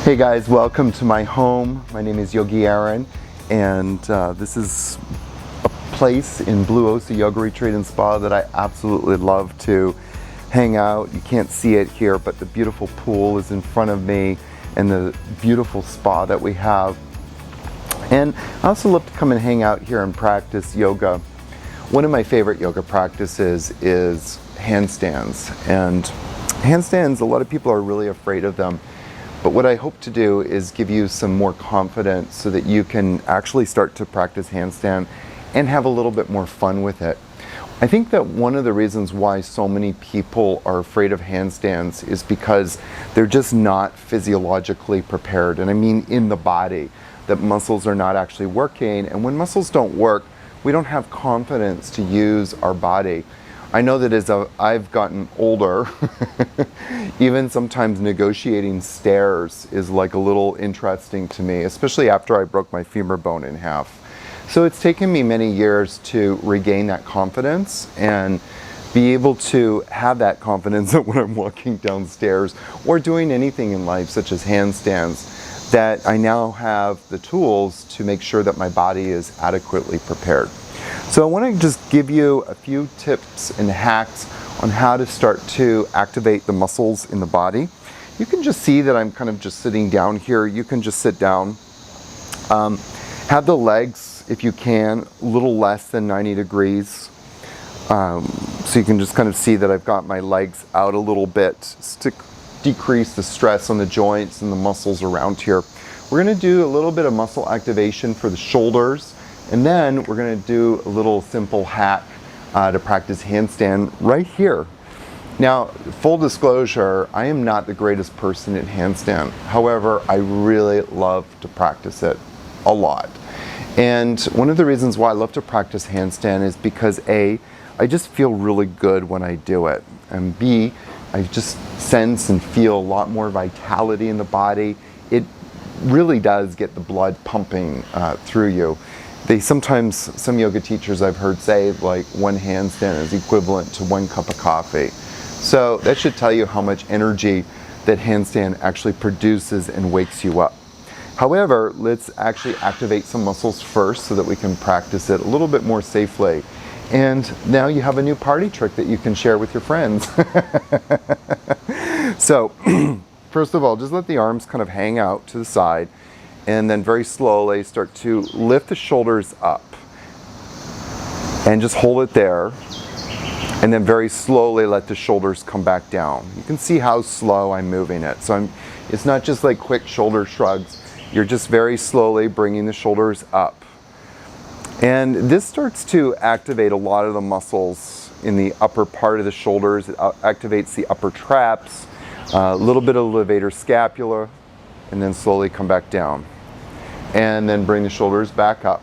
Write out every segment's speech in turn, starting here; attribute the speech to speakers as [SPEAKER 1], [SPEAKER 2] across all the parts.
[SPEAKER 1] Hey guys, welcome to my home. My name is Yogi Aaron, and this is a place in Blue Ocean Yoga Retreat and Spa that I absolutely love to hang out. You can't see it here, but the beautiful pool is in front of me and the beautiful spa that we have. And I also love to come and hang out here and practice yoga. One of my favorite yoga practices is handstands. And handstands, a lot of people are really afraid of them. But what I hope to do is give you some more confidence so that you can actually start to practice handstand and have a little bit more fun with it. I think that one of the reasons why so many people are afraid of handstands is because they're just not physiologically prepared. And I mean in the body, that muscles are not actually working. And when muscles don't work, we don't have confidence to use our body. I know that as I've gotten older, even sometimes negotiating stairs is like a little interesting to me, especially after I broke my femur bone in half. So it's taken me many years to regain that confidence and be able to have that confidence that when I'm walking downstairs or doing anything in life, such as handstands, that I now have the tools to make sure that my body is adequately prepared. So I want to just give you a few tips and hacks on how to start to activate the muscles in the body. You can just see that I'm kind of just sitting down here. You can just sit down. Have the legs, if you can, a little less than 90 degrees. So you can just kind of see that I've got my legs out a little bit to decrease the stress on the joints and the muscles around here. We're going to do a little bit of muscle activation for the shoulders. And then we're going to do a little simple hack to practice handstand right here. Now, full disclosure, I am not the greatest person at handstand. However, I really love to practice it a lot. And one of the reasons why I love to practice handstand is because A, I just feel really good when I do it. And B, I just sense and feel a lot more vitality in the body. It really does get the blood pumping through you. Sometimes, some yoga teachers I've heard say like one handstand is equivalent to 1 cup of coffee. So that should tell you how much energy that handstand actually produces and wakes you up. However, let's actually activate some muscles first so that we can practice it a little bit more safely. And now you have a new party trick that you can share with your friends. So, first of all, just let the arms kind of hang out to the side. And then very slowly start to lift the shoulders up and just hold it there. And then very slowly let the shoulders come back down. You can see how slow I'm moving it. So it's not just like quick shoulder shrugs. You're just very slowly bringing the shoulders up. And this starts to activate a lot of the muscles in the upper part of the shoulders. It activates the upper traps, a little bit of levator scapula, and then slowly come back down. And then bring the shoulders back up.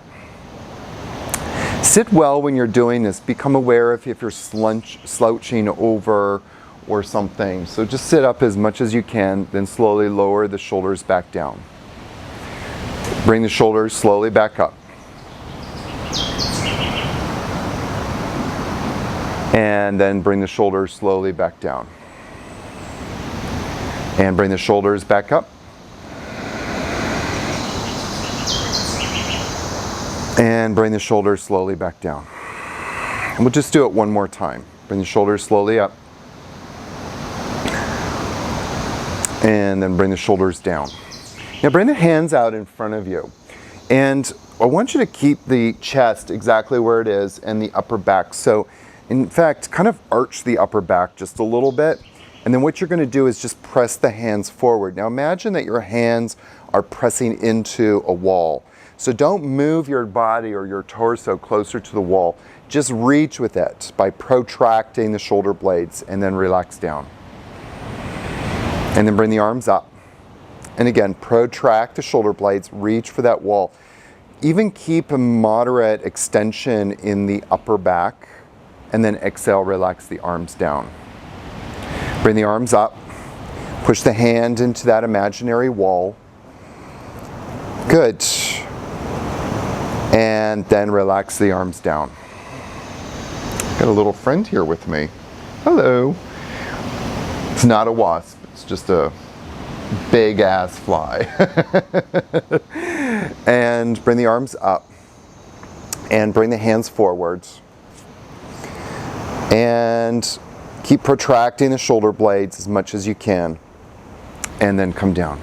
[SPEAKER 1] Sit well when you're doing this. Become aware if you're slouching over or something. So just sit up as much as you can, then slowly lower the shoulders back down. Bring the shoulders slowly back up. And then bring the shoulders slowly back down. And bring the shoulders back up. And bring the shoulders slowly back down. And we'll just do it one more time. Bring the shoulders slowly up. And then bring the shoulders down. Now bring the hands out in front of you. And I want you to keep the chest exactly where it is and the upper back. So in fact, kind of arch the upper back just a little bit. And then what you're going to do is just press the hands forward. Now imagine that your hands are pressing into a wall. So don't move your body or your torso closer to the wall. Just reach with it by protracting the shoulder blades and then relax down. And then bring the arms up. And again, protract the shoulder blades, reach for that wall. Even keep a moderate extension in the upper back and then exhale, relax the arms down. Bring the arms up, push the hand into that imaginary wall. Good. And then relax the arms down. Got a little friend here with me. Hello. It's not a wasp, it's just a big ass fly. And bring the arms up and bring the hands forwards and keep protracting the shoulder blades as much as you can, and then come down.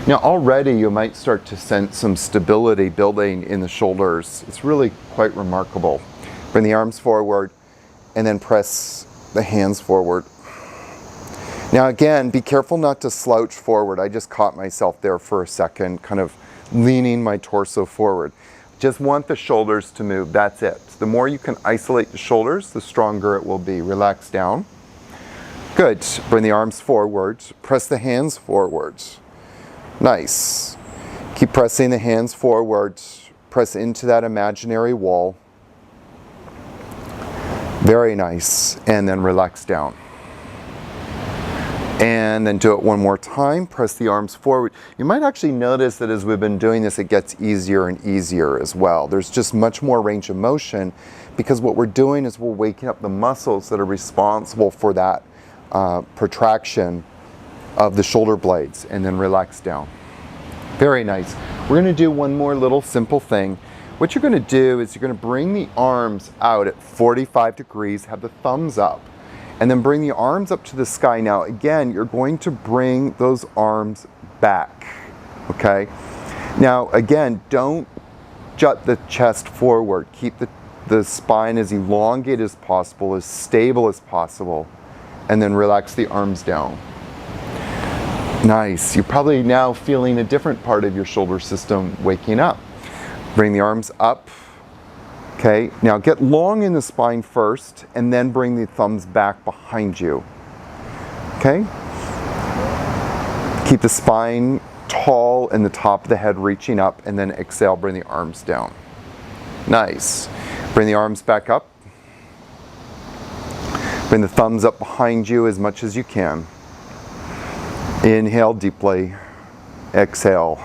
[SPEAKER 1] Now already you might start to sense some stability building in the shoulders. It's really quite remarkable. Bring the arms forward and then press the hands forward. Now again, be careful not to slouch forward. I just caught myself there for a second, kind of leaning my torso forward. Just want the shoulders to move, that's it. The more you can isolate the shoulders, the stronger it will be. Relax down. Good. Bring the arms forward. Press the hands forward. Nice. Keep pressing the hands forward. Press into that imaginary wall. Very nice. And then relax down. And then do it one more time. Press the arms forward. You might actually notice that as we've been doing this, it gets easier and easier as well. There's just much more range of motion, because what we're doing is we're waking up the muscles that are responsible for that protraction of the shoulder blades, and then relax down. Very nice. We're going to do one more little simple thing. What you're going to do is you're going to bring the arms out at 45 degrees, have the thumbs up, and then bring the arms up to the sky. Now again, you're going to bring those arms back, okay? Now again, don't jut the chest forward. Keep the spine as elongated as possible, as stable as possible, and then relax the arms down. Nice. You're probably now feeling a different part of your shoulder system waking up. Bring the arms up. Okay, now get long in the spine first, and then bring the thumbs back behind you. Okay? Keep the spine tall and the top of the head reaching up, and then exhale, bring the arms down. Nice. Bring the arms back up. Bring the thumbs up behind you as much as you can. Inhale deeply. Exhale.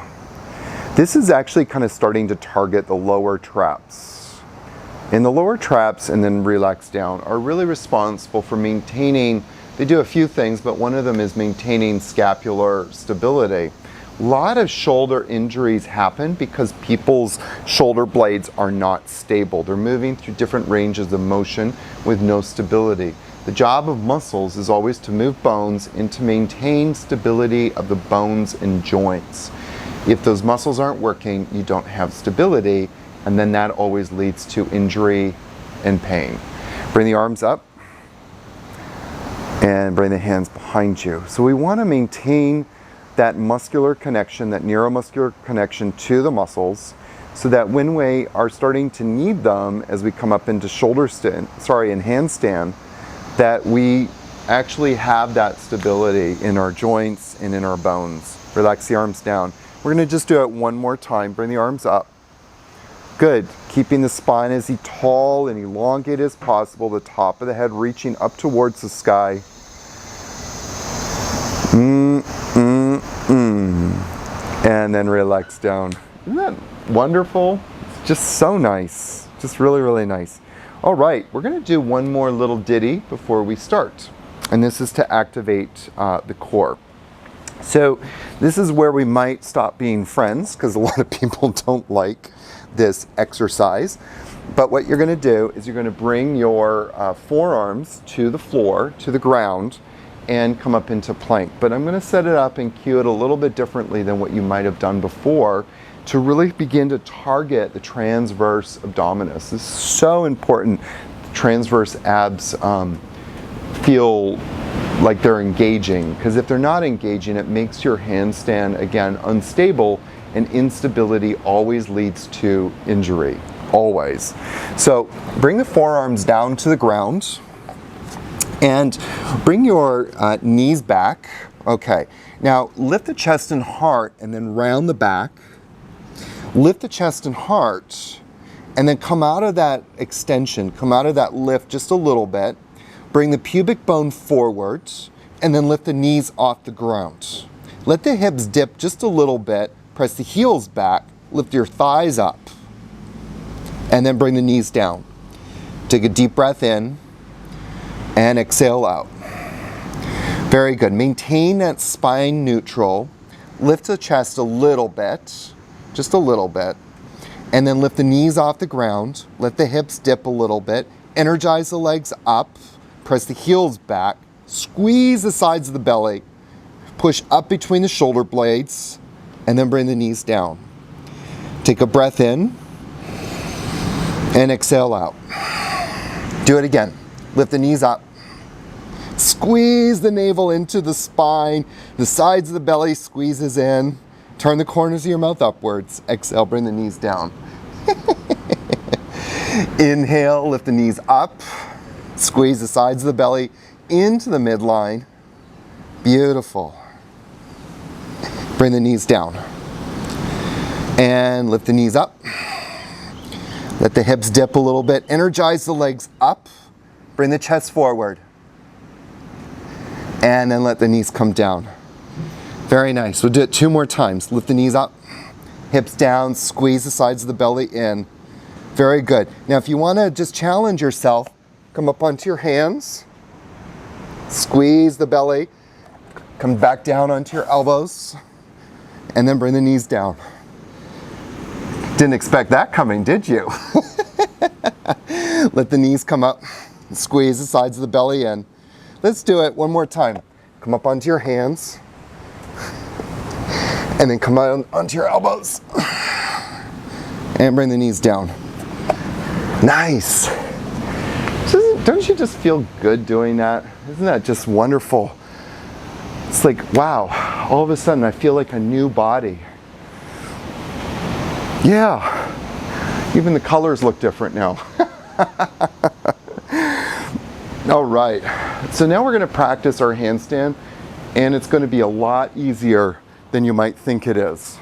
[SPEAKER 1] This is actually kind of starting to target the lower traps. And the lower traps, and then relax down, are really responsible for maintaining, they do a few things, but one of them is maintaining scapular stability. A lot of shoulder injuries happen because people's shoulder blades are not stable. They're moving through different ranges of motion with no stability. The job of muscles is always to move bones and to maintain stability of the bones and joints. If those muscles aren't working, you don't have stability, and then that always leads to injury and pain. Bring the arms up and bring the hands behind you. So we want to maintain that muscular connection, that neuromuscular connection to the muscles, so that when we are starting to need them as we come up into in handstand, that we actually have that stability in our joints and in our bones. Relax the arms down. We're going to just do it one more time. Bring the arms up. Good. Keeping the spine as tall and elongated as possible, the top of the head reaching up towards the sky. And then relax down. Isn't that wonderful? It's just so nice. Just really, really nice. All right, we're going to do one more little ditty before we start. And this is to activate the core. So this is where we might stop being friends, because a lot of people don't like this exercise. But what you're going to do is you're going to bring your forearms to the floor, to the ground, and come up into plank. But I'm going to set it up and cue it a little bit differently than what you might have done before, to really begin to target the transverse abdominis. This is so important. The transverse abs feel like they're engaging, because if they're not engaging, it makes your handstand, again, unstable, and instability always leads to injury, always. So bring the forearms down to the ground and bring your knees back. Okay, now lift the chest and heart and then round the back. Lift the chest and heart and then come out of that extension, come out of that lift just a little bit. Bring the pubic bone forwards and then lift the knees off the ground. Let the hips dip just a little bit. Press the heels back, lift your thighs up, and then bring the knees down. Take a deep breath in and exhale out. Very good. Maintain that spine neutral. Lift the chest a little bit, just a little bit. And then lift the knees off the ground. Let the hips dip a little bit. Energize the legs up. Press the heels back. Squeeze the sides of the belly. Push up between the shoulder blades. And then bring the knees down. Take a breath in. And exhale out. Do it again. Lift the knees up. Squeeze the navel into the spine. The sides of the belly squeezes in. Turn the corners of your mouth upwards. Exhale, bring the knees down. Inhale, lift the knees up. Squeeze the sides of the belly into the midline. Beautiful. Bring the knees down. And lift the knees up. Let the hips dip a little bit. Energize the legs up. Bring the chest forward. And then let the knees come down. Very nice. We'll do it 2 more times. Lift the knees up. Hips down. Squeeze the sides of the belly in. Very good. Now if you want to just challenge yourself, come up onto your hands. Squeeze the belly. Come back down onto your elbows. And then bring the knees down. Didn't expect that coming, did you? Let the knees come up. Squeeze the sides of the belly in. Let's do it one more time. Come up onto your hands. And then come on onto your elbows. And bring the knees down. Nice. Don't you just feel good doing that? Isn't that just wonderful? It's like, wow, all of a sudden I feel like a new body. Yeah, even the colors look different now. All right, so now we're going to practice our handstand, and it's going to be a lot easier than you might think it is.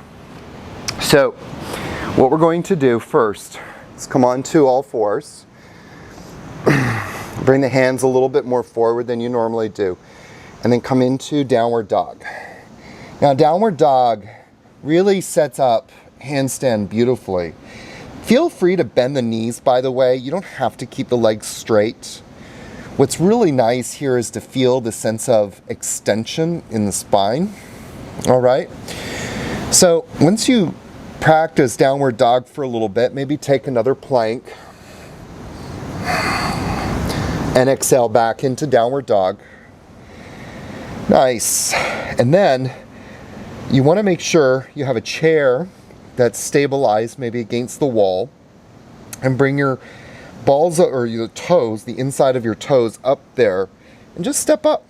[SPEAKER 1] So what we're going to do first is come on to all fours. Bring the hands a little bit more forward than you normally do, and then come into downward dog. Now downward dog really sets up handstand beautifully. Feel free to bend the knees, by the way. You don't have to keep the legs straight. What's really nice here is to feel the sense of extension in the spine. All right. So once you practice downward dog for a little bit, maybe take another plank and exhale back into downward dog. Nice. And then you want to make sure you have a chair that's stabilized maybe against the wall, and bring your balls or your toes, the inside of your toes up there, and just step up.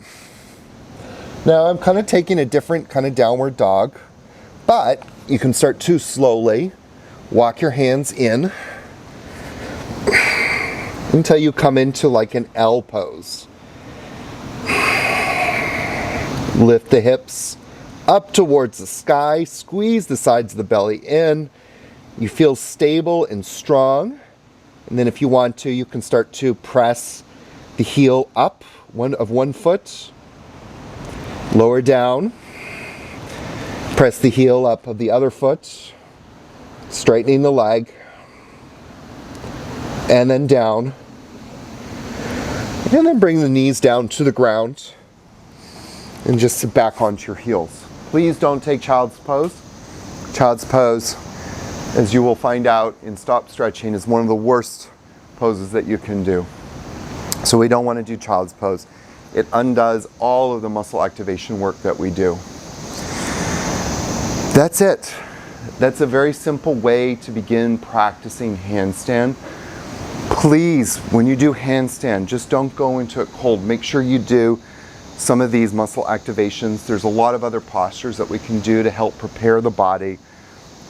[SPEAKER 1] Now I'm kind of taking a different kind of downward dog, but you can start to slowly walk your hands in until you come into like an L pose. Lift the hips up towards the sky, squeeze the sides of the belly in. You feel stable and strong. And then if you want to, you can start to press the heel up, one foot, lower down, press the heel up of the other foot, straightening the leg, and then down. And then bring the knees down to the ground and just sit back onto your heels. Please don't take child's pose. Child's pose, as you will find out in stop stretching, is one of the worst poses that you can do. So we don't want to do child's pose. It undoes all of the muscle activation work that we do. That's it. That's a very simple way to begin practicing handstand. Please, when you do handstand, just don't go into it cold. Make sure you do some of these muscle activations. There's a lot of other postures that we can do to help prepare the body.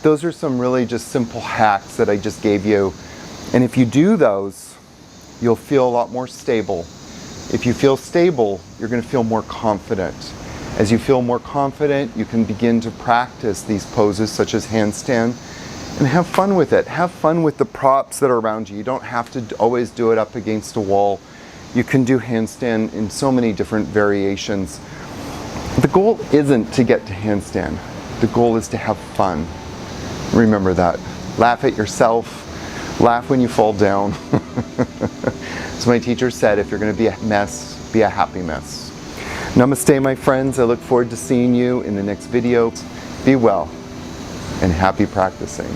[SPEAKER 1] Those are some really just simple hacks that I just gave you. And if you do those, you'll feel a lot more stable. If you feel stable, you're going to feel more confident. As you feel more confident, you can begin to practice these poses such as handstand and have fun with it. Have fun with the props that are around you. You don't have to always do it up against a wall. You can do handstand in so many different variations. The goal isn't to get to handstand. The goal is to have fun. Remember that. Laugh at yourself. Laugh when you fall down. So my teacher said, if you're going to be a mess, be a happy mess. Namaste, my friends. I look forward to seeing you in the next video. Be well and happy practicing.